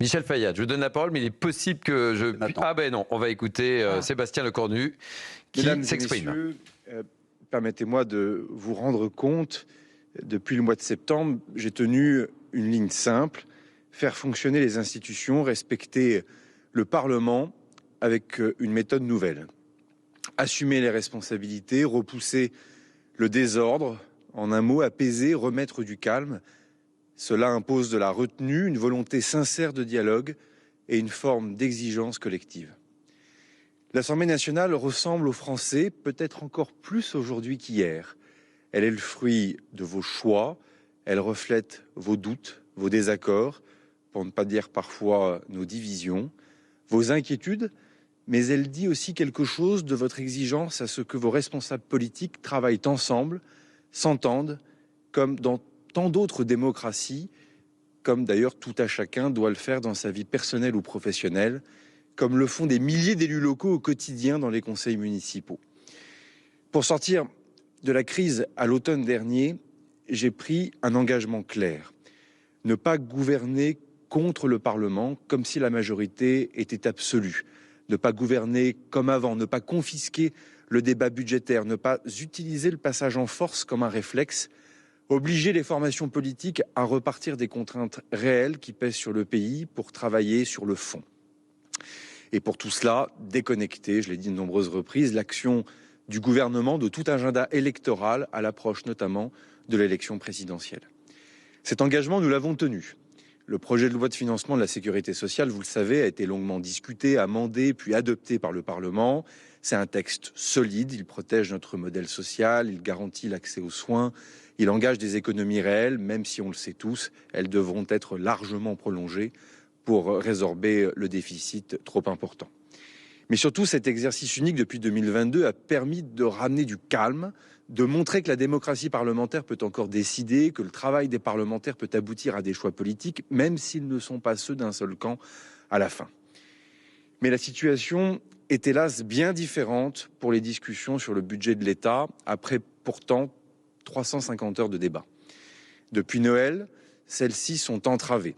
Michel Fayad, je vous donne la parole, mais il est possible que je... Ah ben non, on va écouter Sébastien Lecornu qui Mesdames et s'exprime. messieurs, permettez-moi de vous rendre compte, depuis le mois de septembre, j'ai tenu une ligne simple, faire fonctionner les institutions, respecter le Parlement avec une méthode nouvelle. Assumer les responsabilités, repousser le désordre, en un mot, apaiser, remettre du calme. Cela impose de la retenue, une volonté sincère de dialogue et une forme d'exigence collective. L'Assemblée nationale ressemble aux Français, peut-être encore plus aujourd'hui qu'hier. Elle est le fruit de vos choix, elle reflète vos doutes, vos désaccords, pour ne pas dire parfois nos divisions, vos inquiétudes, mais elle dit aussi quelque chose de votre exigence à ce que vos responsables politiques travaillent ensemble, s'entendent, comme dans tant d'autres démocraties, comme d'ailleurs tout à chacun doit le faire dans sa vie personnelle ou professionnelle, comme le font des milliers d'élus locaux au quotidien dans les conseils municipaux. Pour sortir de la crise à l'automne dernier, j'ai pris un engagement clair. Ne pas gouverner contre le Parlement comme si la majorité était absolue. Ne pas gouverner comme avant, ne pas confisquer le débat budgétaire, ne pas utiliser le passage en force comme un réflexe, obliger les formations politiques à repartir des contraintes réelles qui pèsent sur le pays pour travailler sur le fond. Et pour tout cela, déconnecter, je l'ai dit de nombreuses reprises, l'action du gouvernement de tout agenda électoral à l'approche notamment de l'élection présidentielle. Cet engagement, nous l'avons tenu. Le projet de loi de financement de la sécurité sociale, vous le savez, a été longuement discuté, amendé, puis adopté par le Parlement. C'est un texte solide, il protège notre modèle social, il garantit l'accès aux soins, il engage des économies réelles, même si on le sait tous, elles devront être largement prolongées pour résorber le déficit trop important. Mais surtout, cet exercice unique depuis 2022 a permis de ramener du calme, de montrer que la démocratie parlementaire peut encore décider, que le travail des parlementaires peut aboutir à des choix politiques, même s'ils ne sont pas ceux d'un seul camp à la fin. Mais la situation est hélas bien différente pour les discussions sur le budget de l'État, après pourtant 350 heures de débat. Depuis Noël, celles-ci sont entravées.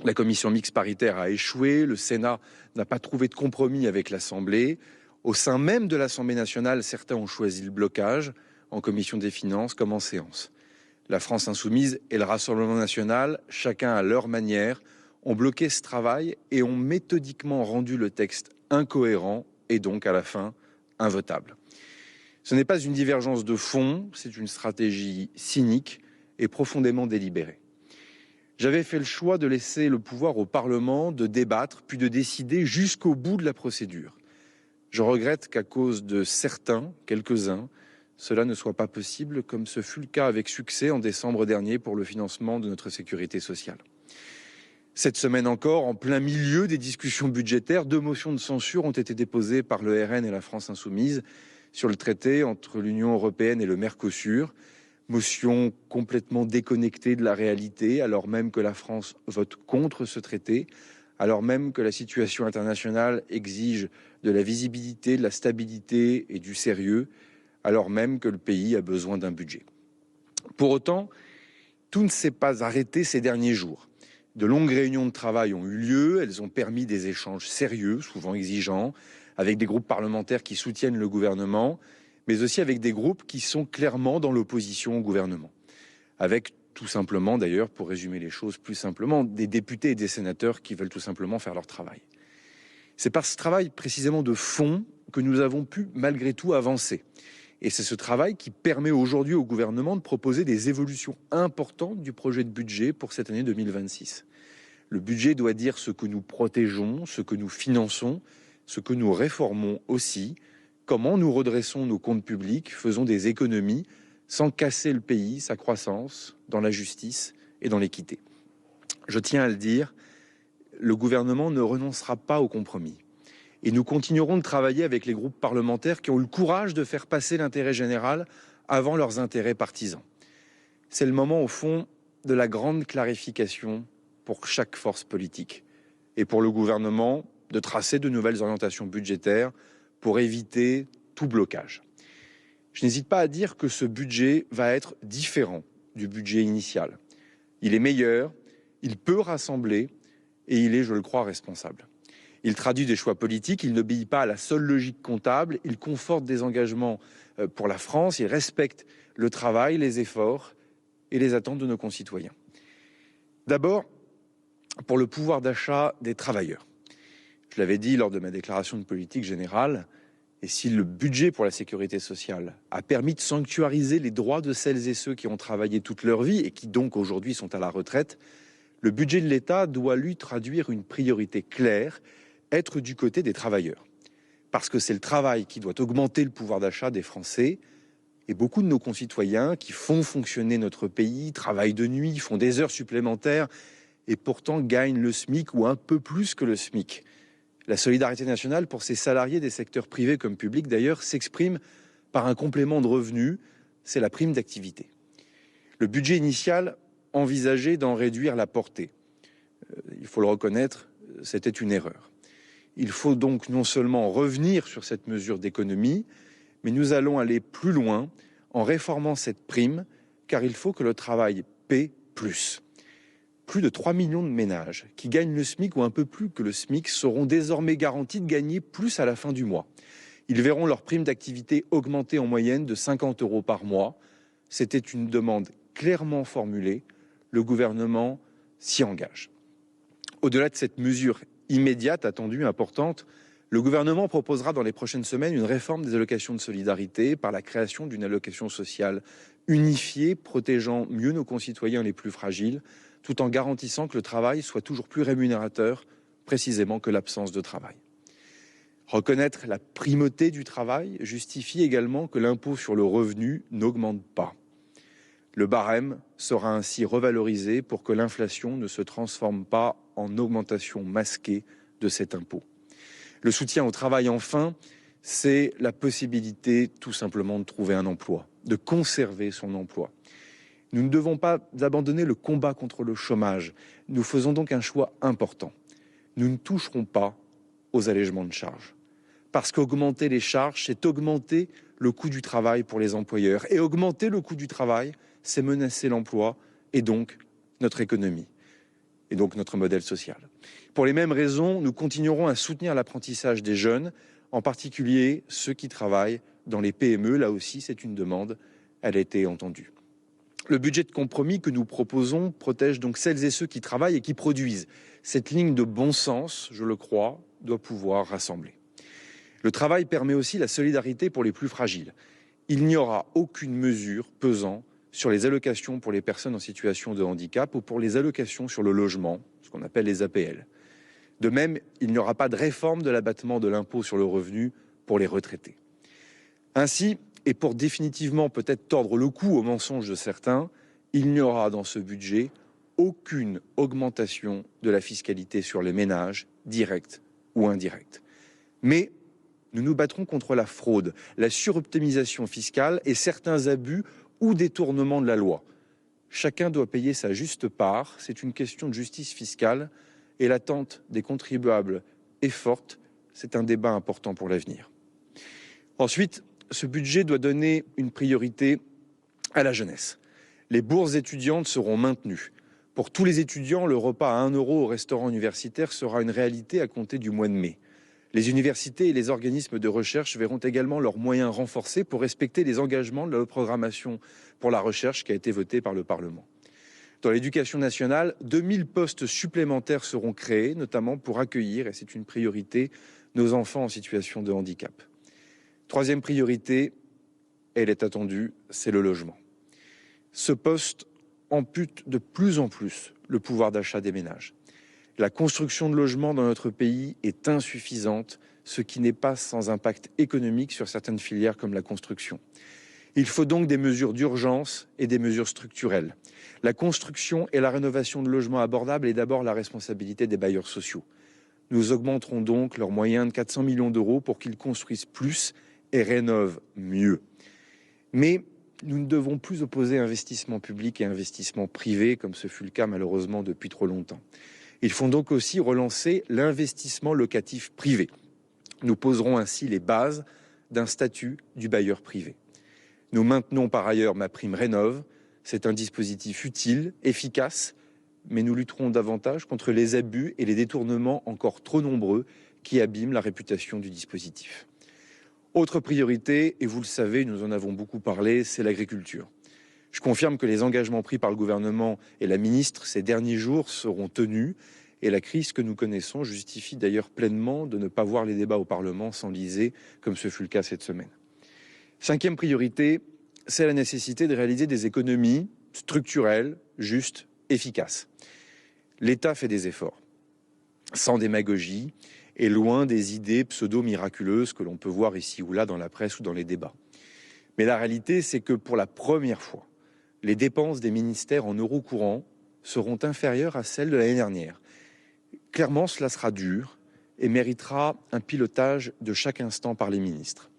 La commission mixte paritaire a échoué, le Sénat n'a pas trouvé de compromis avec l'Assemblée. Au sein même de l'Assemblée nationale, certains ont choisi le blocage, en commission des finances comme en séance. La France insoumise et le Rassemblement national, chacun à leur manière, ont bloqué ce travail et ont méthodiquement rendu le texte incohérent et donc à la fin invotable. Ce n'est pas une divergence de fond, c'est une stratégie cynique et profondément délibérée. J'avais fait le choix de laisser le pouvoir au Parlement, de débattre, puis de décider jusqu'au bout de la procédure. Je regrette qu'à cause de certains, quelques-uns, cela ne soit pas possible, comme ce fut le cas avec succès en décembre dernier pour le financement de notre sécurité sociale. Cette semaine encore, en plein milieu des discussions budgétaires, 2 motions de censure ont été déposées par le RN et la France insoumise sur le traité entre l'Union européenne et le Mercosur. Motion complètement déconnectée de la réalité, alors même que la France vote contre ce traité, alors même que la situation internationale exige de la visibilité, de la stabilité et du sérieux, alors même que le pays a besoin d'un budget. Pour autant, tout ne s'est pas arrêté ces derniers jours. De longues réunions de travail ont eu lieu, elles ont permis des échanges sérieux, souvent exigeants, avec des groupes parlementaires qui soutiennent le gouvernement, mais aussi avec des groupes qui sont clairement dans l'opposition au gouvernement. Avec tout simplement, d'ailleurs, pour résumer les choses plus simplement, des députés et des sénateurs qui veulent tout simplement faire leur travail. C'est par ce travail précisément de fond que nous avons pu malgré tout avancer. Et c'est ce travail qui permet aujourd'hui au gouvernement de proposer des évolutions importantes du projet de budget pour cette année 2026. Le budget doit dire ce que nous protégeons, ce que nous finançons, ce que nous réformons aussi, comment nous redressons nos comptes publics, faisons des économies sans casser le pays, sa croissance, dans la justice et dans l'équité. Je tiens à le dire, le gouvernement ne renoncera pas au compromis. Et nous continuerons de travailler avec les groupes parlementaires qui ont eu le courage de faire passer l'intérêt général avant leurs intérêts partisans. C'est le moment, au fond, de la grande clarification pour chaque force politique. Et pour le gouvernement, de tracer de nouvelles orientations budgétaires pour éviter tout blocage. Je n'hésite pas à dire que ce budget va être différent du budget initial. Il est meilleur, il peut rassembler et il est, je le crois, responsable. Il traduit des choix politiques, il n'obéit pas à la seule logique comptable, il conforte des engagements pour la France, il respecte le travail, les efforts et les attentes de nos concitoyens. D'abord, pour le pouvoir d'achat des travailleurs. Je l'avais dit lors de ma déclaration de politique générale, et si le budget pour la sécurité sociale a permis de sanctuariser les droits de celles et ceux qui ont travaillé toute leur vie et qui donc aujourd'hui sont à la retraite, le budget de l'État doit lui traduire une priorité claire, être du côté des travailleurs. Parce que c'est le travail qui doit augmenter le pouvoir d'achat des Français. Et beaucoup de nos concitoyens qui font fonctionner notre pays, travaillent de nuit, font des heures supplémentaires et pourtant gagnent le SMIC ou un peu plus que le SMIC. La solidarité nationale pour ces salariés des secteurs privés comme publics d'ailleurs s'exprime par un complément de revenu, c'est la prime d'activité. Le budget initial envisageait d'en réduire la portée. Il faut le reconnaître, c'était une erreur. Il faut donc non seulement revenir sur cette mesure d'économie, mais nous allons aller plus loin en réformant cette prime, car il faut que le travail paie plus. Plus de 3 millions de ménages qui gagnent le SMIC ou un peu plus que le SMIC seront désormais garantis de gagner plus à la fin du mois. Ils verront leur prime d'activité augmenter en moyenne de 50 € par mois. C'était une demande clairement formulée. Le gouvernement s'y engage. Au-delà de cette mesure immédiate, attendue, importante, le gouvernement proposera dans les prochaines semaines une réforme des allocations de solidarité par la création d'une allocation sociale unifiée, protégeant mieux nos concitoyens les plus fragiles, tout en garantissant que le travail soit toujours plus rémunérateur, précisément que l'absence de travail. Reconnaître la primauté du travail justifie également que l'impôt sur le revenu n'augmente pas. Le barème sera ainsi revalorisé pour que l'inflation ne se transforme pas en augmentation masquée de cet impôt. Le soutien au travail, enfin, c'est la possibilité tout simplement de trouver un emploi, de conserver son emploi. Nous ne devons pas abandonner le combat contre le chômage. Nous faisons donc un choix important. Nous ne toucherons pas aux allègements de charges. Parce qu'augmenter les charges, c'est augmenter le coût du travail pour les employeurs. Et augmenter le coût du travail, c'est menacer l'emploi et donc notre économie. Et donc notre modèle social. Pour les mêmes raisons, nous continuerons à soutenir l'apprentissage des jeunes, en particulier ceux qui travaillent dans les PME. Là aussi, c'est une demande, elle a été entendue. Le budget de compromis que nous proposons protège donc celles et ceux qui travaillent et qui produisent. Cette ligne de bon sens, je le crois, doit pouvoir rassembler. Le travail permet aussi la solidarité pour les plus fragiles. Il n'y aura aucune mesure pesant sur les allocations pour les personnes en situation de handicap ou pour les allocations sur le logement, ce qu'on appelle les APL. De même, il n'y aura pas de réforme de l'abattement de l'impôt sur le revenu pour les retraités. Ainsi, et pour définitivement peut-être tordre le cou aux mensonges de certains, il n'y aura dans ce budget aucune augmentation de la fiscalité sur les ménages, directe ou indirecte. Mais nous nous battrons contre la fraude, la suroptimisation fiscale et certains abus ou détournements de la loi. Chacun doit payer sa juste part, c'est une question de justice fiscale et l'attente des contribuables est forte, c'est un débat important pour l'avenir. Ensuite, ce budget doit donner une priorité à la jeunesse. Les bourses étudiantes seront maintenues. Pour tous les étudiants, le repas à 1 € au restaurant universitaire sera une réalité à compter du mois de mai. Les universités et les organismes de recherche verront également leurs moyens renforcés pour respecter les engagements de la programmation pour la recherche qui a été votée par le Parlement. Dans l'éducation nationale, 2000 postes supplémentaires seront créés, notamment pour accueillir, et c'est une priorité, nos enfants en situation de handicap. Troisième priorité, elle est attendue, c'est le logement. Ce poste ampute de plus en plus le pouvoir d'achat des ménages. La construction de logements dans notre pays est insuffisante, ce qui n'est pas sans impact économique sur certaines filières comme la construction. Il faut donc des mesures d'urgence et des mesures structurelles. La construction et la rénovation de logements abordables est d'abord la responsabilité des bailleurs sociaux. Nous augmenterons donc leurs moyens de 400 millions d'euros pour qu'ils construisent plus et rénovent mieux. Mais nous ne devons plus opposer investissement public et investissement privé, comme ce fut le cas malheureusement depuis trop longtemps. Il faut donc aussi relancer l'investissement locatif privé. Nous poserons ainsi les bases d'un statut du bailleur privé. Nous maintenons par ailleurs MaPrimeRénov'. C'est un dispositif utile, efficace, mais nous lutterons davantage contre les abus et les détournements encore trop nombreux qui abîment la réputation du dispositif. Autre priorité, et vous le savez, nous en avons beaucoup parlé, c'est l'agriculture. Je confirme que les engagements pris par le gouvernement et la ministre ces derniers jours seront tenus, et la crise que nous connaissons justifie d'ailleurs pleinement de ne pas voir les débats au Parlement s'enliser, comme ce fut le cas cette semaine. Cinquième priorité, c'est la nécessité de réaliser des économies structurelles, justes, efficaces. L'État fait des efforts, sans démagogie et loin des idées pseudo-miraculeuses que l'on peut voir ici ou là dans la presse ou dans les débats. Mais la réalité, c'est que pour la première fois, les dépenses des ministères en euros courants seront inférieures à celles de l'année dernière. Clairement, cela sera dur et méritera un pilotage de chaque instant par les ministres.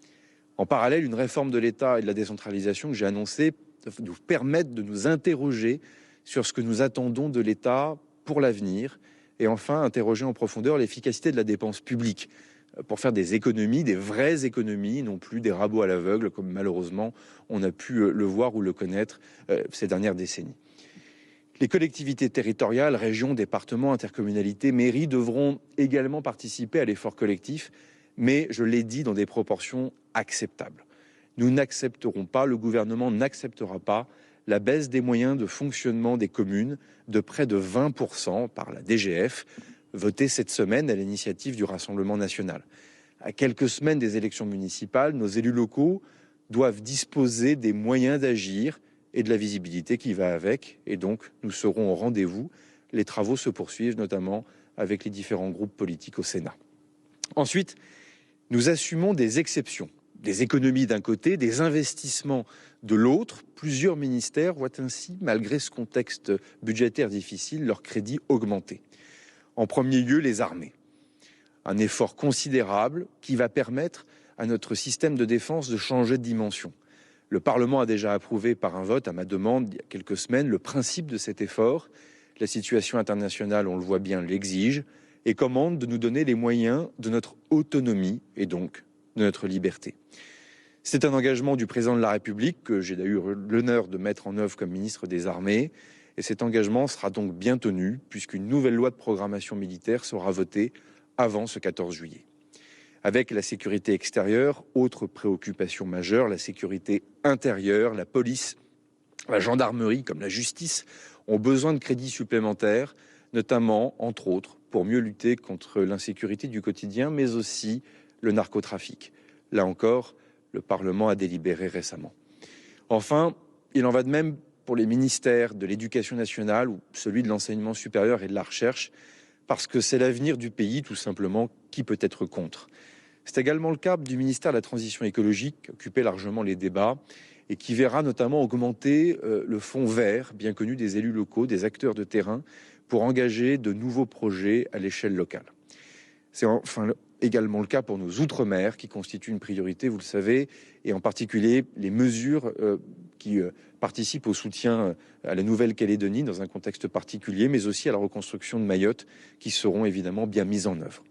En parallèle, une réforme de l'État et de la décentralisation que j'ai annoncée nous permettre de nous interroger sur ce que nous attendons de l'État pour l'avenir et enfin interroger en profondeur l'efficacité de la dépense publique pour faire des économies, des vraies économies, non plus des rabots à l'aveugle comme malheureusement on a pu le voir ou le connaître ces dernières décennies. Les collectivités territoriales, régions, départements, intercommunalités, mairies devront également participer à l'effort collectif, mais je l'ai dit, dans des proportions acceptables. Nous n'accepterons pas, le gouvernement n'acceptera pas la baisse des moyens de fonctionnement des communes de près de 20% par la DGF, votée cette semaine à l'initiative du Rassemblement national. À quelques semaines des élections municipales, nos élus locaux doivent disposer des moyens d'agir et de la visibilité qui va avec. Et donc, nous serons au rendez-vous. Les travaux se poursuivent, notamment avec les différents groupes politiques au Sénat. Ensuite, nous assumons des exceptions, des économies d'un côté, des investissements de l'autre. Plusieurs ministères voient ainsi, malgré ce contexte budgétaire difficile, leurs crédits augmenter. En premier lieu, les armées. Un effort considérable qui va permettre à notre système de défense de changer de dimension. Le Parlement a déjà approuvé par un vote, à ma demande, il y a quelques semaines, le principe de cet effort. La situation internationale, on le voit bien, l'exige et commande de nous donner les moyens de notre autonomie et donc de notre liberté. C'est un engagement du président de la République que j'ai d'ailleurs eu l'honneur de mettre en œuvre comme ministre des Armées. Et cet engagement sera donc bien tenu puisqu'une nouvelle loi de programmation militaire sera votée avant ce 14 juillet. Avec la sécurité extérieure, autre préoccupation majeure, la sécurité intérieure, la police, la gendarmerie comme la justice ont besoin de crédits supplémentaires, notamment, entre autres, pour mieux lutter contre l'insécurité du quotidien, mais aussi le narcotrafic. Là encore, le Parlement a délibéré récemment. Enfin, il en va de même pour les ministères de l'Éducation nationale ou celui de l'enseignement supérieur et de la recherche, parce que c'est l'avenir du pays, tout simplement, qui peut être contre. C'est également le cas du ministère de la Transition écologique, qui occupait largement les débats, et qui verra notamment augmenter le fonds vert, bien connu des élus locaux, des acteurs de terrain, pour engager de nouveaux projets à l'échelle locale. C'est enfin également le cas pour nos outre-mer, qui constituent une priorité, vous le savez, et en particulier les mesures qui participent au soutien à la Nouvelle-Calédonie dans un contexte particulier, mais aussi à la reconstruction de Mayotte, qui seront évidemment bien mises en œuvre.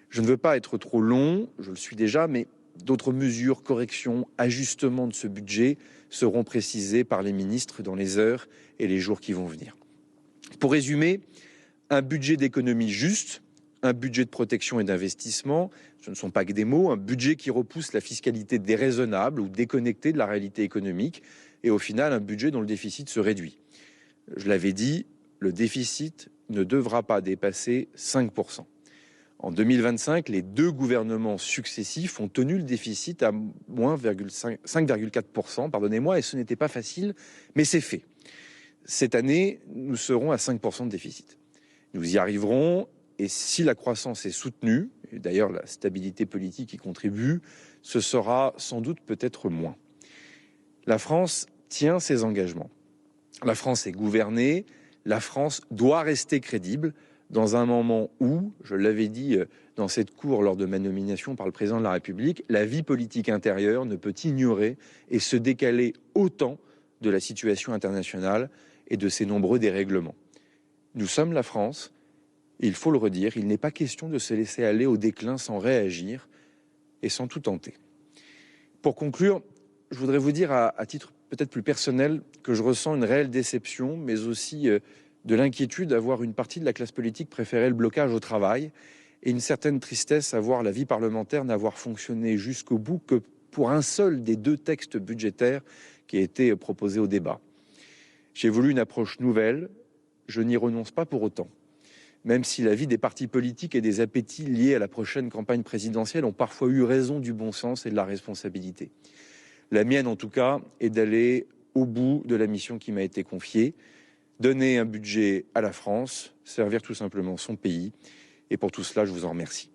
Je ne veux pas être trop long, je le suis déjà, mais d'autres mesures, corrections, ajustements de ce budget seront précisés par les ministres dans les heures et les jours qui vont venir. Pour résumer, un budget d'économie juste, un budget de protection et d'investissement, ce ne sont pas que des mots, un budget qui repousse la fiscalité déraisonnable ou déconnectée de la réalité économique, et au final un budget dont le déficit se réduit. Je l'avais dit, le déficit ne devra pas dépasser 5%. En 2025, les deux gouvernements successifs ont tenu le déficit à moins 5,4%, pardonnez-moi, et ce n'était pas facile, mais c'est fait. Cette année, nous serons à 5% de déficit. Nous y arriverons, et si la croissance est soutenue, et d'ailleurs la stabilité politique y contribue, ce sera sans doute peut-être moins. La France tient ses engagements. La France est gouvernée, la France doit rester crédible, dans un moment où, je l'avais dit dans cette cour lors de ma nomination par le président de la République, la vie politique intérieure ne peut ignorer et se décaler autant de la situation internationale et de ses nombreux dérèglements. Nous sommes la France, et il faut le redire, il n'est pas question de se laisser aller au déclin sans réagir et sans tout tenter. Pour conclure, je voudrais vous dire à titre peut-être plus personnel que je ressens une réelle déception, mais aussi de l'inquiétude à voir une partie de la classe politique préférer le blocage au travail et une certaine tristesse à voir la vie parlementaire n'avoir fonctionné jusqu'au bout que pour un seul des 2 textes budgétaires qui a été proposé au débat. J'ai voulu une approche nouvelle, je n'y renonce pas pour autant. Même si la vie des partis politiques et des appétits liés à la prochaine campagne présidentielle ont parfois eu raison du bon sens et de la responsabilité. La mienne, en tout cas, est d'aller au bout de la mission qui m'a été confiée, donner un budget à la France, servir tout simplement son pays. Et pour tout cela, je vous en remercie.